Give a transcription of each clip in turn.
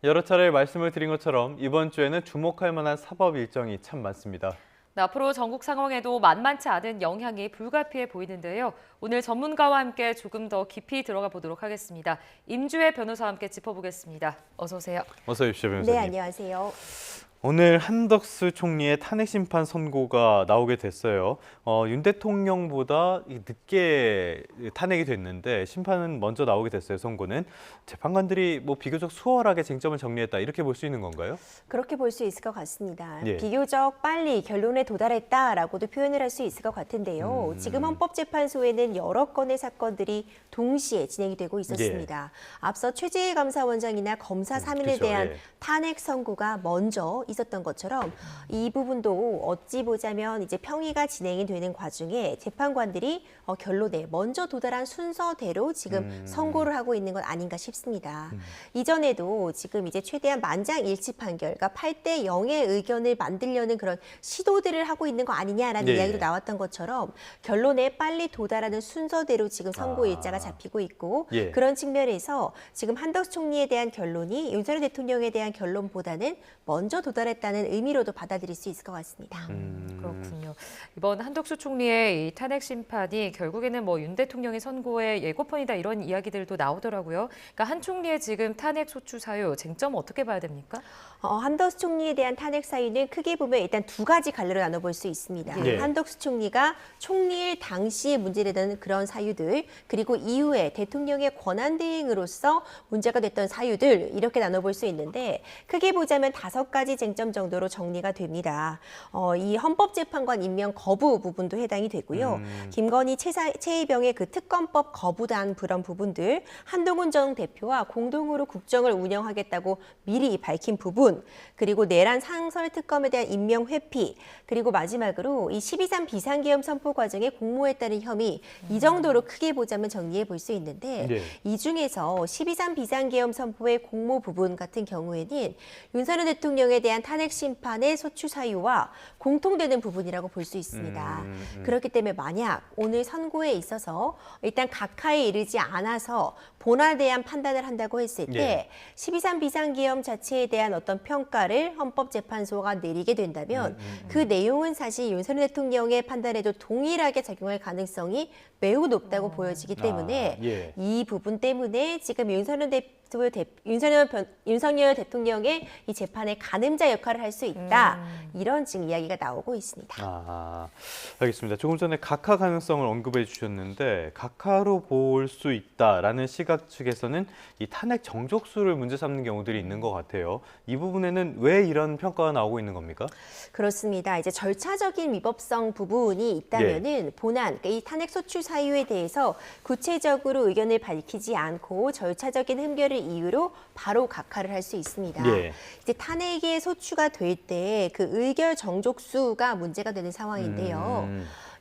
여러 차례 말씀을 드린 것처럼 이번 주에는 주목할 만한 사법 일정이 참 많습니다. 네, 앞으로 전국 상황에도 만만치 않은 영향이 불가피해 보이는데요. 오늘 전문가와 함께 조금 더 깊이 들어가 보도록 하겠습니다. 임주혜 변호사와 함께 짚어보겠습니다. 어서 오세요. 어서 오십시오, 변호사님. 네, 안녕하세요. 오늘 한덕수 총리의 탄핵 심판 선고가 나오게 됐어요. 윤 대통령보다 늦게 탄핵이 됐는데 심판은 먼저 나오게 됐어요, 선고는. 재판관들이 비교적 수월하게 쟁점을 정리했다, 이렇게 볼 수 있는 건가요? 그렇게 볼 수 있을 것 같습니다. 예. 비교적 빨리 결론에 도달했다라고도 표현을 할 수 있을 것 같은데요. 지금 헌법재판소에는 여러 건의 사건들이 동시에 진행이 되고 있었습니다. 앞서 최재해 감사원장이나 검사 3인에 그렇죠, 대한 예. 탄핵 선고가 먼저 있었던 것처럼 이 부분도 어찌 보자면 이제 평의가 진행이 되는 과정에 재판관들이 결론에 먼저 도달한 순서대로 지금 선고를 하고 있는 것 아닌가 싶습니다. 이전에도 지금 이제 최대한 만장일치 판결, 그러니까 8대 0의 의견을 만들려는 그런 시도들을 하고 있는 거 아니냐라는 네. 이야기도 나왔던 것처럼 결론에 빨리 도달하는 순서대로 지금 선고 일자가 잡히고 있고 예. 그런 측면에서 지금 한덕수 총리에 대한 결론이 윤석열 대통령에 대한 결론보다는 먼저 도달했다는 의미로도 받아들일 수 있을 것 같습니다. 그렇군요. 이번 한덕수 총리의 이 탄핵 심판이 결국에는 윤 대통령의 선고의 예고편이다 이런 이야기들도 나오더라고요. 그러니까 한 총리의 지금 탄핵 소추 사유 쟁점 어떻게 봐야 됩니까? 한덕수 총리에 대한 탄핵 사유는 크게 보면 일단 두 가지 갈래로 나눠볼 수 있습니다. 예. 한덕수 총리가 총리일 당시에 문제되는 그런 사유들, 그리고 이후에 대통령의 권한대행으로서 문제가 됐던 사유들, 이렇게 나눠볼 수 있는데 크게 보자면 5가지 쟁점 정도로 정리가 됩니다. 이 헌법재판관 임명 거부 부분도 해당이 되고요. 김건희 최혜병의 그 특검법 거부단 그런 부분들, 한동훈 전 대표와 공동으로 국정을 운영하겠다고 미리 밝힌 부분, 그리고 내란 상설 특검에 대한 임명 회피, 그리고 마지막으로 이 12.3 비상계엄 선포 과정에 공모했다는 혐의, 이 정도로 크게 보자면 정리해 볼 수 있는데 네. 이 중에서 12.3 비상계엄 선포의 공모 부분 같은 경우에는 윤석열 대통령에 대한 탄핵 심판의 소추 사유와 공통되는 부분이라고 볼 수 있습니다. 그렇기 때문에 만약 오늘 선고에 있어서 일단 각하에 이르지 않아서 본안에 대한 판단을 한다고 했을 때 예. 12.3 비상계엄 자체에 대한 어떤 평가를 헌법재판소가 내리게 된다면 그 내용은 사실 윤석열 대통령의 판단에도 동일하게 작용할 가능성이 매우 높다고 보여지기 때문에 예. 이 부분 때문에 지금 윤석열 대통령의 이 재판의 가늠자 역할을 할 수 있다. 이런 지금 이야기가 나오고 있습니다. 알겠습니다. 조금 전에 각하 가능성을 언급해 주셨는데 각하로 볼 수 있다라는 시각 측에서는 이 탄핵 정족수를 문제 삼는 경우들이 있는 것 같아요. 이 부분에는 왜 이런 평가가 나오고 있는 겁니까? 그렇습니다. 이제 절차적인 위법성 부분이 있다면은 본안, 그러니까 이 탄핵 소추 사유에 대해서 구체적으로 의견을 밝히지 않고 절차적인 흠결을 이유로 바로 각하를 할 수 있습니다. 예. 이제 탄핵의 소추가 될 때 그 의결 정족수가 문제가 되는 상황인데요.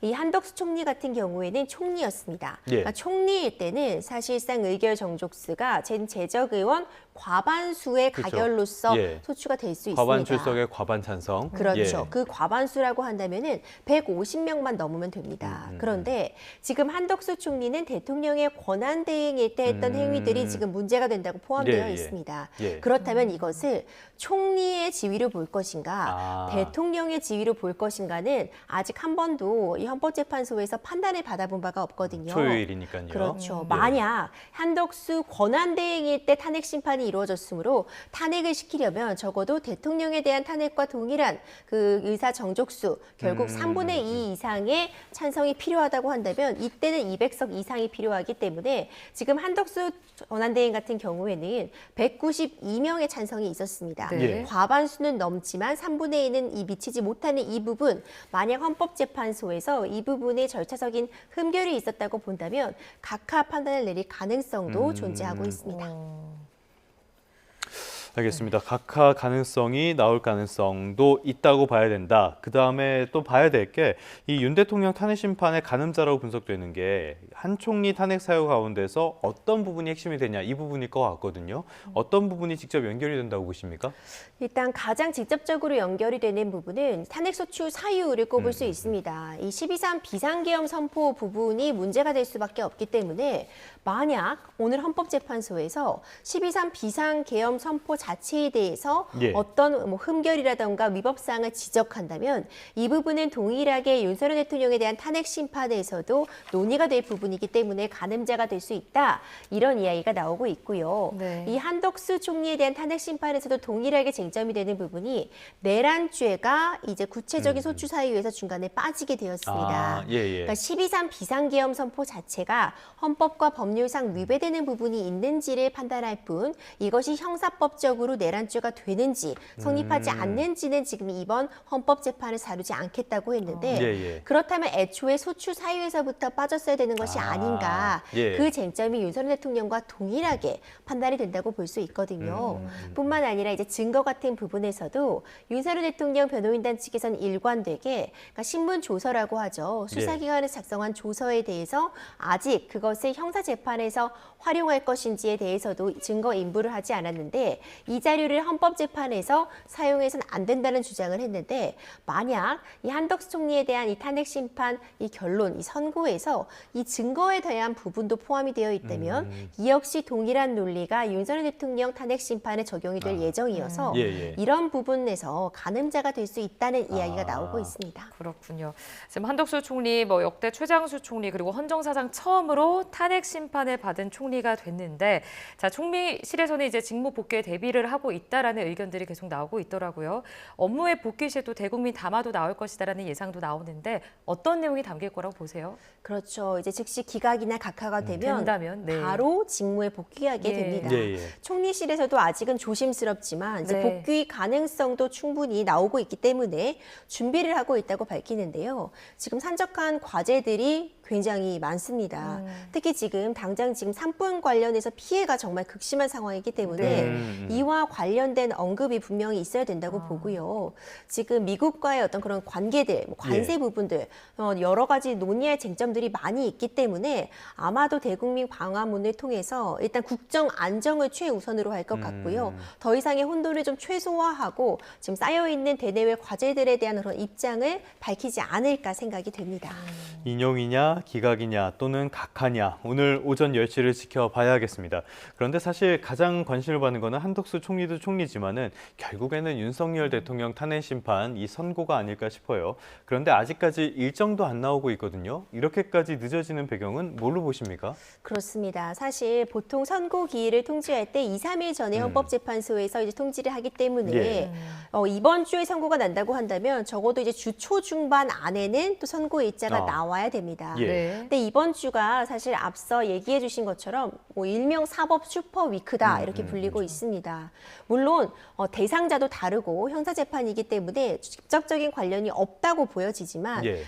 이 한덕수 총리 같은 경우에는 총리였습니다. 예. 그러니까 총리일 때는 사실상 의결 정족수가 재적 의원 과반수의 그렇죠. 가결로서 예. 소추가 될 수 있습니다. 과반 출석의 과반 찬성. 그렇죠. 예. 그 과반수라고 한다면은 150명만 넘으면 됩니다. 그런데 지금 한덕수 총리는 대통령의 권한 대행일 때 했던 행위들이 지금 문제가 된다고 포함되어 예, 예. 있습니다. 예. 그렇다면 이것을 총리의 지위로 볼 것인가, 대통령의 지위로 볼 것인가는 아직 한 번도 이 헌법재판소에서 판단을 받아본 바가 없거든요. 초유일이니까요. 그렇죠. 예. 만약 한덕수 권한대행일 때 탄핵 심판이 이루어졌으므로 탄핵을 시키려면 적어도 대통령에 대한 탄핵과 동일한 그 의사 정족수, 결국 3분의 2 이상의 찬성이 필요하다고 한다면 이때는 200석 이상이 필요하기 때문에 지금 한덕수 권한대행 같은 경우에는 192명의 찬성이 있었습니다. 네. 과반수는 넘지만 3분의 2는 미치지 못하는 이 부분, 만약 헌법재판소에서 이 부분에 절차적인 흠결이 있었다고 본다면 각하 판단을 내릴 가능성도 존재하고 있습니다. 알겠습니다. 각하 가능성이 나올 가능성도 있다고 봐야 된다. 그다음에 또 봐야 될 게 이 윤 대통령 탄핵 심판의 가늠자라고 분석되는 게 한 총리 탄핵 사유 가운데서 어떤 부분이 핵심이 되냐, 이 부분일 것 같거든요. 어떤 부분이 직접 연결이 된다고 보십니까? 일단 가장 직접적으로 연결이 되는 부분은 탄핵소추 사유를 꼽을 수 있습니다. 이 12.3 비상계엄 선포 부분이 문제가 될 수밖에 없기 때문에 만약 오늘 헌법재판소에서 12.3 비상계엄 선포 자체에 대해서 예. 어떤 뭐 흠결이라던가 위법 사항을 지적한다면 이 부분은 동일하게 윤석열 대통령에 대한 탄핵 심판에서도 논의가 될 부분이기 때문에 가늠자가 될 수 있다. 이런 이야기가 나오고 있고요. 네. 이 한덕수 총리에 대한 탄핵 심판에서도 동일하게 쟁점이 되는 부분이 내란죄가 이제 구체적인 소추 사유에서 중간에 빠지게 되었습니다. 예, 예. 그러니까 12.3 비상계엄 선포 자체가 헌법과 법률상 위배되는 부분이 있는지를 판단할 뿐 이것이 형사법적으로 내란죄가 되는지 성립하지 않는지는 지금 이번 헌법재판을 다루지 않겠다고 했는데 예, 예. 그렇다면 애초에 소추 사유에서부터 빠졌어야 되는 것이 아닌가 예. 그 쟁점이 윤석열 대통령과 동일하게 판단이 된다고 볼 수 있거든요. 뿐만 아니라 이제 증거 같은 부분에서도 윤석열 대통령 변호인단 측에서는 일관되게 그러니까 신문 조서라고 하죠. 수사기관에서 작성한 조서에 대해서 아직 그것을 형사재판에서 활용할 것인지에 대해서도 증거 인부를 하지 않았는데 이 자료를 헌법재판에서 사용해서는 안 된다는 주장을 했는데 만약 이 한덕수 총리에 대한 이 탄핵 심판, 이 결론, 이 선고에서 이 증거에 대한 부분도 포함이 되어 있다면 이 역시 동일한 논리가 윤석열 대통령 탄핵 심판에 적용이 될 예정이어서 예, 예. 이런 부분에서 가늠자가 될 수 있다는 이야기가 나오고 있습니다. 그렇군요. 지금 한덕수 총리, 뭐 역대 최장수 총리 그리고 헌정사상 처음으로 탄핵 심판을 받은 총리가 됐는데, 자 총리실에서는 이제 직무 복귀에 대비를 하고 있다라는 의견들이 계속 나오고 있더라고요. 업무의 복귀 시에도 대국민 담화도 나올 것이다라는 예상도 나오는데 어떤 내용이 담길 거라고 보세요? 그렇죠. 이제 즉시 기각이나 각하가 되면 된다면, 네. 바로 직무에 복귀하게 예. 됩니다. 예, 예. 총리실에서도 아직은 조심스럽지만 이제 네. 복귀 가능성도 충분히 나오고 있기 때문에 준비를 하고 있다고 밝히는데요. 지금 산적한 과제들이 굉장히 많습니다. 특히 지금 당장 지금 산불 관련해서 피해가 정말 극심한 상황이기 때문에 네. 이와 관련된 언급이 분명히 있어야 된다고 보고요. 지금 미국과의 어떤 그런 관계들, 뭐 관세 예. 부분들 여러 가지 논의할 쟁점들이 많이 있기 때문에 아마도 대국민 광화문을 통해서 일단 국정 안정을 최우선으로 할 것 같고요. 더 이상의 혼돈을 좀 최소화하고 지금 쌓여 있는 대내외 과제들에 대한 그런 입장을 밝히지 않을까 생각이 됩니다. 인용이냐, 기각이냐 또는 각하냐 오늘 오전 10시를 지켜봐야겠습니다. 그런데 사실 가장 관심을 받는 거는 한덕수 총리도 총리지만은 결국에는 윤석열 대통령 탄핵 심판 이 선고가 아닐까 싶어요. 그런데 아직까지 일정도 안 나오고 있거든요. 이렇게까지 늦어지는 배경은 뭘로 보십니까? 그렇습니다. 사실 보통 선고 기일을 통지할 때 2, 3일 전에 헌법재판소에서 이제 통지를 하기 때문에 예. 이번 주에 선고가 난다고 한다면 적어도 이제 주 초중반 안에는 또 선고 일자가 나와야 됩니다. 예. 네. 근데 이번 주가 사실 앞서 얘기해 주신 것처럼 뭐 일명 사법 슈퍼 위크다 이렇게 불리고 있습니다. 물론 대상자도 다르고 형사재판이기 때문에 직접적인 관련이 없다고 보여지지만 예.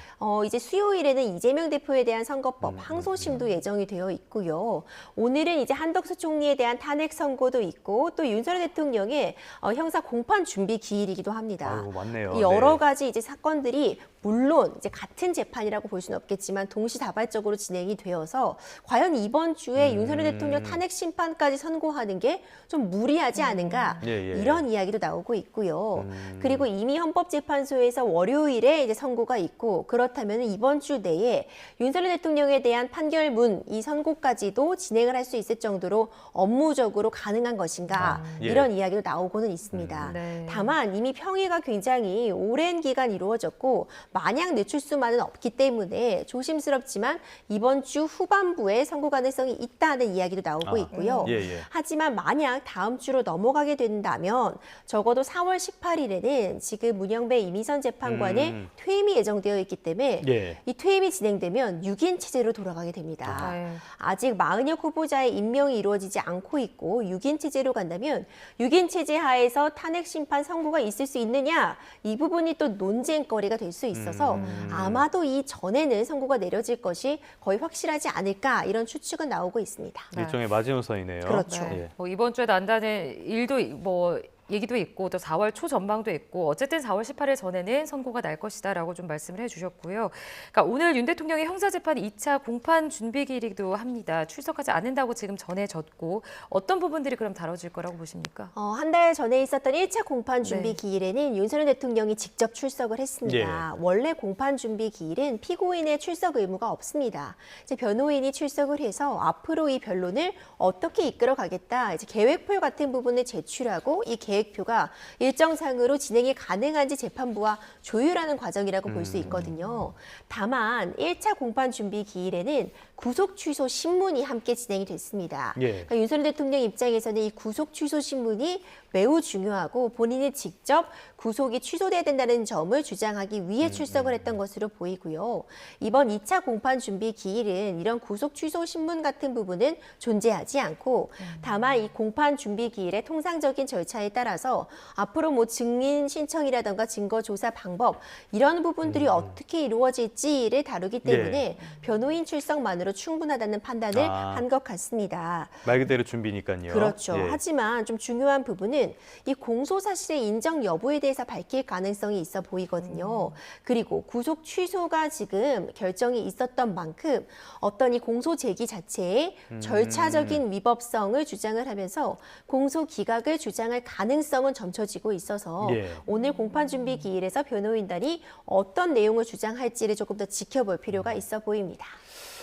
이제 수요일에는 이재명 대표에 대한 선거법 항소심도 예정이 되어 있고요. 오늘은 이제 한덕수 총리에 대한 탄핵 선고도 있고 또 윤석열 대통령의 형사 공판 준비 기일이기도 합니다. 아이고, 맞네요. 이 여러 네. 가지 이제 사건들이 물론 이제 같은 재판이라고 볼 수는 없겠지만 동시다발적으로 진행이 되어서 과연 이번 주에 윤석열 대통령 탄핵 심판까지 선고하는 게 좀 무리하지 않은가 예, 예. 이런 이야기도 나오고 있고요. 그리고 이미 헌법재판소에서 월요일에 이제 선고가 있고 그렇다면 이번 주 내에 윤석열 대통령에 대한 판결문 이 선고까지도 진행을 할 수 있을 정도로 업무적으로 가능한 것인가 예. 이런 이야기도 나오고는 있습니다. 네. 다만 이미 평의가 굉장히 오랜 기간 이루어졌고 마냥 늦출 수만은 없기 때문에 조심스럽지만 이번 주 후반부에 선고 가능성이 있다는 이야기도 나오고 있고요. 예, 예. 하지만 만약 다음 주로 넘어가게 된다면 적어도 4월 18일에는 지금 문영배 이미선 재판관의 퇴임이 예정되어 있기 때문에 예. 이 퇴임이 진행되면 6인 체제로 돌아가게 됩니다. 네. 아직 40여 후보자의 임명이 이루어지지 않고 있고 6인 체제로 간다면 6인 체제 하에서 탄핵 심판 선고가 있을 수 있느냐 이 부분이 또 논쟁거리가 될 수 있어서 아마도 이 전에는 선고가 내려질 것이 거의 확실하지 않을까 이런 추측은 나오고 있습니다. 네. 일종의 마지노선이네요. 그렇죠. 네. 예. 뭐 이번 주에 난다는 일도 뭐 얘기도 있고 또 4월 초 전망도 있고 어쨌든 4월 18일 전에는 선고가 날 것이다라고 좀 말씀을 해주셨고요. 그러니까 오늘 윤 대통령의 형사재판 2차 공판 준비기일이기도 합니다. 출석하지 않는다고 지금 전해졌고 어떤 부분들이 그럼 다뤄질 거라고 보십니까? 한 달 전에 있었던 1차 공판 준비 기일에는 윤석열 대통령이 직접 출석을 했습니다. 원래 공판 준비 기일은 피고인의 출석 의무가 없습니다. 이제 변호인이 출석을 해서 앞으로 이 변론을 어떻게 이끌어가겠다, 이제 계획표 같은 부분을 제출하고 이 계획표가 일정상으로 진행이 가능한지 재판부와 조율하는 과정이라고 볼 수 있거든요. 다만 1차 공판 준비 기일에는 구속 취소 신문이 함께 진행이 됐습니다. 그러니까 윤석열 대통령 입장에서는 이 구속 취소 신문이 매우 중요하고 본인이 직접 구속이 취소돼야 된다는 점을 주장하기 위해 출석을 했던 것으로 보이고요. 이번 2차 공판 준비 기일은 이런 구속 취소 신문 같은 부분은 존재하지 않고 다만 이 공판 준비 기일의 통상적인 절차에 따라서 앞으로 뭐 증인 신청이라든가 증거 조사 방법 이런 부분들이 어떻게 이루어질지를 다루기 때문에 변호인 출석만으로 충분하다는 판단을 한 것 같습니다. 말 그대로 준비니까요. 그렇죠. 하지만 좀 중요한 부분은 이 공소 사실의 인정 여부에 대해서 밝힐 가능성이 있어 보이거든요. 그리고 구속 취소가 지금 결정이 있었던 만큼 어떤 이 공소 제기 자체의 절차적인 위법성을 주장을 하면서 공소 기각을 주장할 가능성은 점쳐지고 있어서 오늘 공판 준비 기일에서 변호인단이 어떤 내용을 주장할지를 조금 더 지켜볼 필요가 있어 보입니다.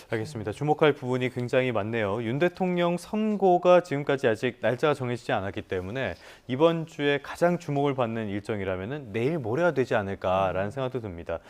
알겠습니다. 주목할 부분이 굉장히 많네요. 윤 대통령 선고가 지금까지 아직 날짜가 정해지지 않았기 때문에 이번 주에 가장 주목을 받는 일정이라면 내일 모레가 되지 않을까라는 생각도 듭니다.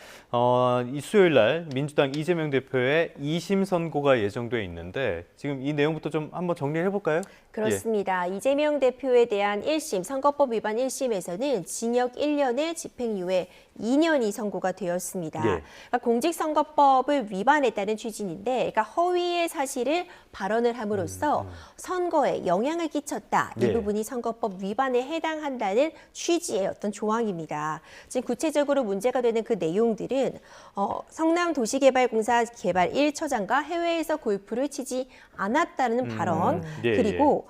이 수요일 날 민주당 이재명 대표의 2심 선고가 예정돼 있는데 지금 이 내용부터 좀 한번 정리해 볼까요? 그렇습니다. 이재명 대표에 대한 1심 선거법 위반 1심에서는 징역 1년에 집행유예 2년이 선고가 되었습니다. 그러니까 공직선거법을 위반했다는 취지인데, 그러니까 허위의 사실을 발언을 함으로써 선거에 영향을 끼쳤다. 이 부분이 선거법 위반에 해당한다는 취지의 어떤 조항입니다. 지금 구체적으로 문제가 되는 그 내용들은 성남도시개발공사 개발 1처장과 해외에서 골프를 치지 않았다는 발언, 그리고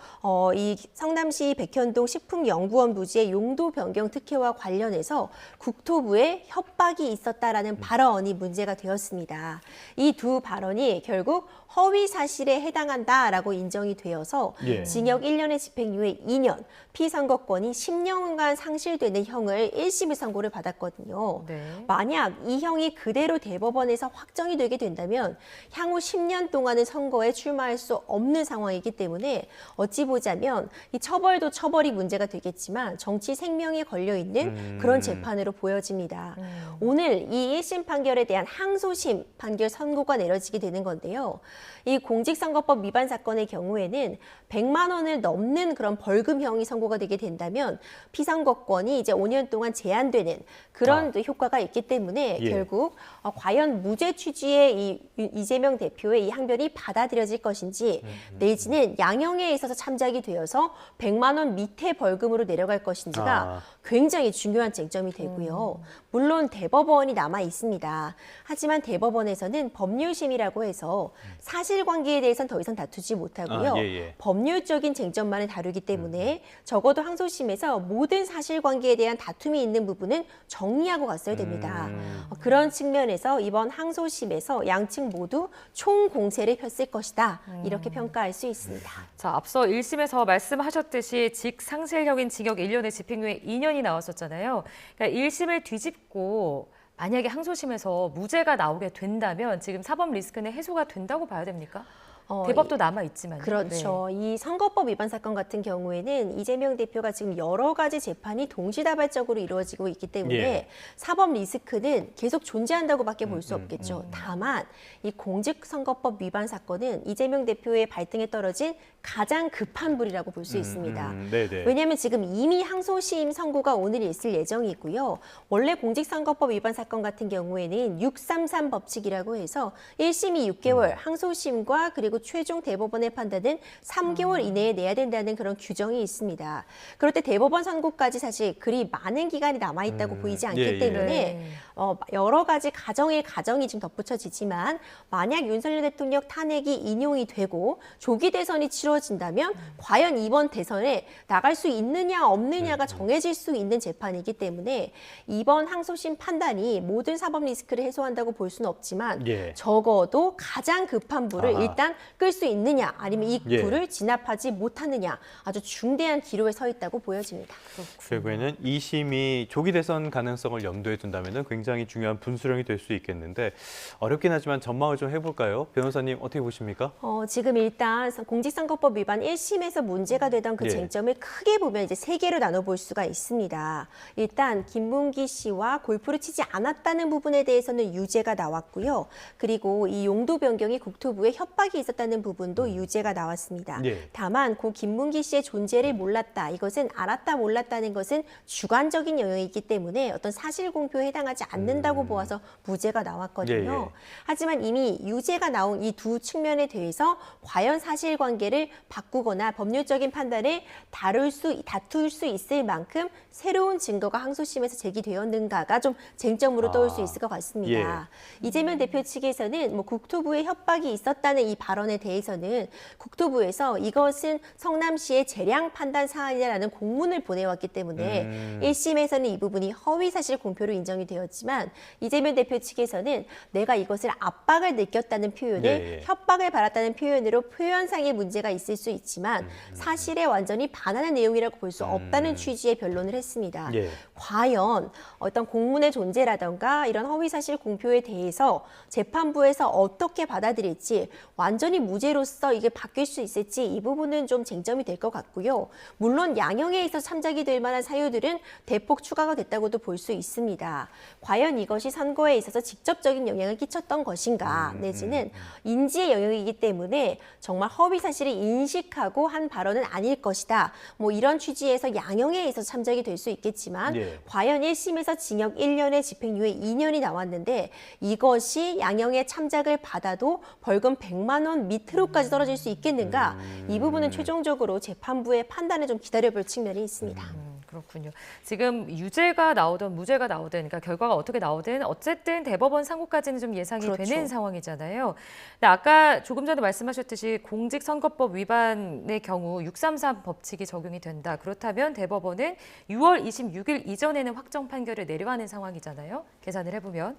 이 성남시 백현동 식품연구원 부지의 용도 변경 특혜와 관련해서 국토부에 협박이 있었다라는 발언이 문제가 되었습니다. 이 두 발언이 결국 허위 사실에 해당한다라고 인정이 되어서 징역 1년의 집행유예 2년, 피선거권이 10년간 상실되는 형을 1심의 선고를 받았거든요. 만약 이 형이 그대로 대법원에서 확정이 되게 된다면 향후 10년 동안은 선거에 출마할 수 없는 상황이기 때문에 어찌 보자면 이 처벌도 처벌이 문제가 되겠지만 정치 생명이 걸려있는 그런 재판으로 보여집니다. 오늘 이 1심 판결에 대한 항소심 판결 선고가 내려지게 되는 건데요. 이 공직선거법 위반 사건의 경우에는 100만 원을 넘는 그런 벌금형이 선고가 되게 된다면 피선거권이 이제 5년 동안 제한되는 그런 효과가 있기 때문에 결국 과연 무죄 취지의 이재명 대표의 이 항변이 받아들여질 것인지 내지는 양형에 있어서 참작이 되어서 100만 원 밑에 벌금으로 내려갈 것인지가 굉장히 중요한 쟁점이 되고요. 물론 대법원이 남아 있습니다. 하지만 대법원에서는 법률심이라고 해서 사실관계에 대해서는 더 이상 다투지 못하고요. 법률적인 쟁점만을 다루기 때문에 적어도 항소심에서 모든 사실관계에 대한 다툼이 있는 부분은 정리하고 갔어야 됩니다. 그런 측면에서 이번 항소심에서 양측 모두 총공세를 폈을 것이다. 이렇게 평가할 수 있습니다. 자, 앞서 1심에서 말씀하셨듯이 직상실형인 징역 1년에 집행유예 2년이 나왔었잖아요. 그러니까 1심을 뒤집고 만약에 항소심에서 무죄가 나오게 된다면 지금 사법 리스크는 해소가 된다고 봐야 됩니까? 대법도 남아 있지만 그렇죠. 이 선거법 위반 사건 같은 경우에는 이재명 대표가 지금 여러 가지 재판이 동시다발적으로 이루어지고 있기 때문에 사법 리스크는 계속 존재한다고밖에 볼 수 없겠죠. 다만 이 공직선거법 위반 사건은 이재명 대표의 발등에 떨어진 가장 급한 불이라고 볼 수 있습니다. 왜냐하면 지금 이미 항소심 선고가 오늘 있을 예정이고요. 원래 공직선거법 위반 사건 같은 경우에는 633 법칙이라고 해서 1심이 6개월, 항소심과 그리고 그리고 최종 대법원의 판단은 3개월 이내에 내야 된다는 그런 규정이 있습니다. 그럴 때 대법원 선고까지 사실 그리 많은 기간이 남아있다고 보이지 않기 예, 예. 때문에 네. 여러 가지 가정이 지금 덧붙여지지만 만약 윤석열 대통령 탄핵이 인용이 되고 조기 대선이 치러진다면 과연 이번 대선에 나갈 수 있느냐 없느냐가 정해질 수 있는 재판이기 때문에 이번 항소심 판단이 모든 사법 리스크를 해소한다고 볼 수는 없지만 예. 적어도 가장 급한 불을 아하. 일단 끌 수 있느냐 아니면 이 예. 불을 진압하지 못하느냐 아주 중대한 기로에 서 있다고 보여집니다. 결국에는 2심이 조기 대선 가능성을 염두에 둔다면 굉장히 중요한 분수령이 될 수 있겠는데 어렵긴 하지만 전망을 좀 해볼까요? 변호사님 어떻게 보십니까? 지금 일단 공직선거법 위반 1심에서 문제가 되던 그 예. 쟁점을 크게 보면 이제 세 개로 나눠볼 수가 있습니다. 일단 김문기 씨와 골프를 치지 않았다는 부분에 대해서는 유죄가 나왔고요. 그리고 이 용도 변경이 국토부에 협박이 있었다는 부분도 유죄가 나왔습니다. 예. 다만 고 김문기 씨의 존재를 몰랐다. 이것은 알았다 몰랐다는 것은 주관적인 영역이기 때문에 어떤 사실 공표에 해당하지 않는다고 보아서 무죄가 나왔거든요. 예, 예. 하지만 이미 유죄가 나온 이 두 측면에 대해서 과연 사실관계를 바꾸거나 법률적인 판단을 다툴 수 있을 만큼 새로운 증거가 항소심에서 제기되었는가가 좀 쟁점으로 떠올 수 있을 것 같습니다. 이재명 대표 측에서는 뭐 국토부의 협박이 있었다는 이 발언에 대해서는 국토부에서 이것은 성남시의 재량 판단 사안이라는 공문을 보내왔기 때문에 1심에서는 이 부분이 허위 사실 공표로 인정이 되었지만 이재명 대표 측에서는 내가 이것을 압박을 느꼈다는 표현을 예. 협박을 받았다는 표현으로 표현상의 문제가 있을 수 있지만 사실에 완전히 반하는 내용이라고 볼 수 없다는 취지의 변론을 했습니다. 예. 과연 어떤 공문의 존재라던가 이런 허위사실 공표에 대해서 재판부에서 어떻게 받아들일지 완전히 무죄로서 이게 바뀔 수 있을지 이 부분은 좀 쟁점이 될 것 같고요. 물론 양형에 있어 참작이 될 만한 사유들은 대폭 추가가 됐다고도 볼 수 있습니다. 과연 이것이 선거에 있어서 직접적인 영향을 끼쳤던 것인가 내지는 인지의 영역이기 때문에 정말 허위 사실을 인식하고 한 발언은 아닐 것이다. 뭐 이런 취지에서 양형에 있어서 참작이 될 수 있겠지만 예. 과연 1심에서 징역 1년에 집행유예 2년이 나왔는데 이것이 양형의 참작을 받아도 벌금 100만 원 밑으로까지 떨어질 수 있겠는가? 이 부분은 최종적으로 재판부의 판단을 좀 기다려볼 측면이 있습니다. 그렇군요. 지금 유죄가 나오든 무죄가 나오든 그러니까 결과가 어떻게 나오든 어쨌든 대법원 상고까지는 좀 예상이 그렇죠. 되는 상황이잖아요. 근데 아까 조금 전에 말씀하셨듯이 공직선거법 위반의 경우 633 법칙이 적용이 된다. 그렇다면 대법원은 6월 26일 이전에는 확정 판결을 내려야 하는 상황이잖아요. 계산을 해보면.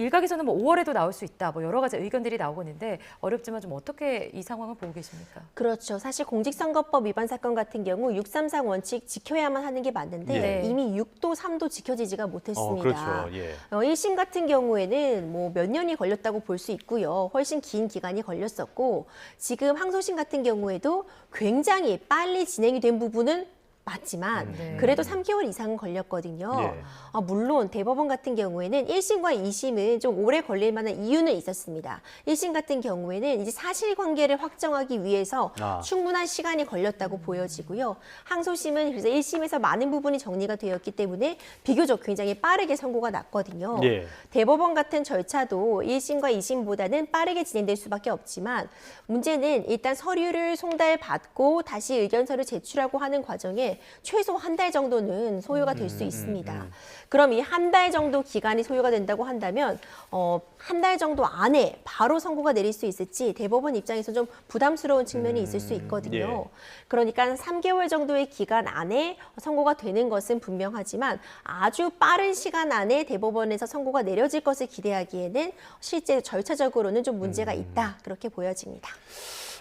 일각에서는 뭐 5월에도 나올 수 있다. 뭐 여러 가지 의견들이 나오고 있는데 어렵지만 좀 어떻게 이 상황을 보고 계십니까? 그렇죠. 사실 공직선거법 위반 사건 같은 경우 633 원칙 지켜야만 하는 게 맞는데 예. 이미 6도, 3도 지켜지지가 못했습니다. 그렇죠. 예. 1심 같은 경우에는 뭐 몇 년이 걸렸다고 볼 수 있고요. 훨씬 긴 기간이 걸렸었고 지금 항소심 같은 경우에도 굉장히 빨리 진행이 된 부분은 맞지만 네. 그래도 3개월 이상은 걸렸거든요. 예. 물론 대법원 같은 경우에는 1심과 2심은 좀 오래 걸릴 만한 이유는 있었습니다. 1심 같은 경우에는 이제 사실관계를 확정하기 위해서 충분한 시간이 걸렸다고 보여지고요. 항소심은 그래서 1심에서 많은 부분이 정리가 되었기 때문에 비교적 굉장히 빠르게 선고가 났거든요. 예. 대법원 같은 절차도 1심과 2심보다는 빠르게 진행될 수밖에 없지만 문제는 일단 서류를 송달받고 다시 의견서를 제출하고 하는 과정에 최소 한 달 정도는 소요가 될 수 있습니다. 그럼 이 한 달 정도 기간이 소요가 된다고 한다면 한 달 정도 안에 바로 선고가 내릴 수 있을지 대법원 입장에서 좀 부담스러운 측면이 있을 수 있거든요. 예. 그러니까 3개월 정도의 기간 안에 선고가 되는 것은 분명하지만 아주 빠른 시간 안에 대법원에서 선고가 내려질 것을 기대하기에는 실제 절차적으로는 좀 문제가 있다. 그렇게 보여집니다.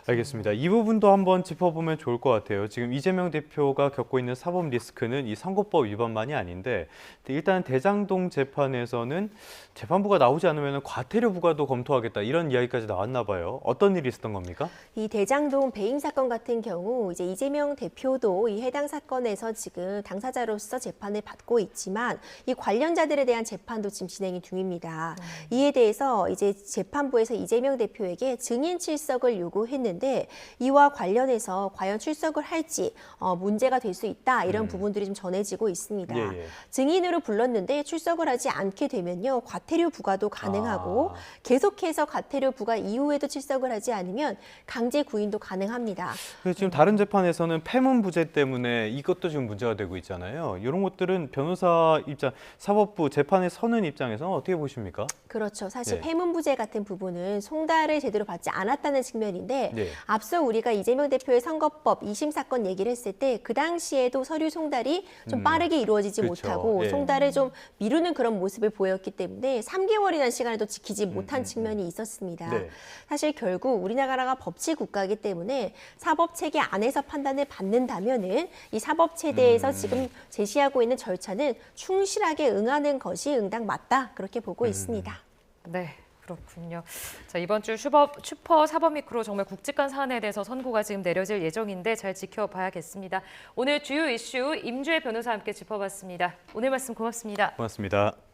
알겠습니다. 이 부분도 한번 짚어보면 좋을 것 같아요. 지금 이재명 대표가 겪고 있는 사법 리스크는 이 선거법 위반만이 아닌데 일단 대장동 재판에서는 재판부가 나오지 않으면 과태료 부과도 검토하겠다 이런 이야기까지 나왔나 봐요. 어떤 일이 있었던 겁니까? 이 대장동 배임 사건 같은 경우 이제 이재명 대표도 이 해당 사건에서 지금 당사자로서 재판을 받고 있지만 이 관련자들에 대한 재판도 지금 진행이 중입니다. 이에 대해서 이제 재판부에서 이재명 대표에게 증인 출석을 요구했는데 있는데 이와 관련해서 과연 출석을 할지 문제가 될 수 있다 이런 부분들이 좀 전해지고 있습니다. 예, 예. 증인으로 불렀는데 출석을 하지 않게 되면요 과태료 부과도 가능하고 계속해서 과태료 부과 이후에도 출석을 하지 않으면 강제 구인도 가능합니다. 그래서 지금 다른 재판에서는 패문부재 때문에 이것도 지금 문제가 되고 있잖아요. 이런 것들은 변호사 입장, 사법부 재판에 서는 입장에서 어떻게 보십니까? 그렇죠. 사실 네. 패문부재 같은 부분은 송달을 제대로 받지 않았다는 측면인데 네. 앞서 우리가 이재명 대표의 선거법 2심 사건 얘기를 했을 때 그 당시에도 서류 송달이 좀 빠르게 이루어지지 그렇죠. 못하고 예. 송달을 좀 미루는 그런 모습을 보였기 때문에 3개월이라는 시간에도 지키지 못한 측면이 있었습니다. 네. 사실 결국 우리나라가 법치 국가이기 때문에 사법 체계 안에서 판단을 받는다면은 이 사법 체계에서 지금 제시하고 있는 절차는 충실하게 응하는 것이 응당 맞다 그렇게 보고 있습니다. 네. 그렇군요. 자, 이번 주 슈퍼 사법 미크로 정말 굵직한 사안에 대해서 선고가 지금 내려질 예정인데 잘 지켜봐야겠습니다. 오늘 주요 이슈 임주혜 변호사와 함께 짚어봤습니다. 오늘 말씀 고맙습니다. 고맙습니다.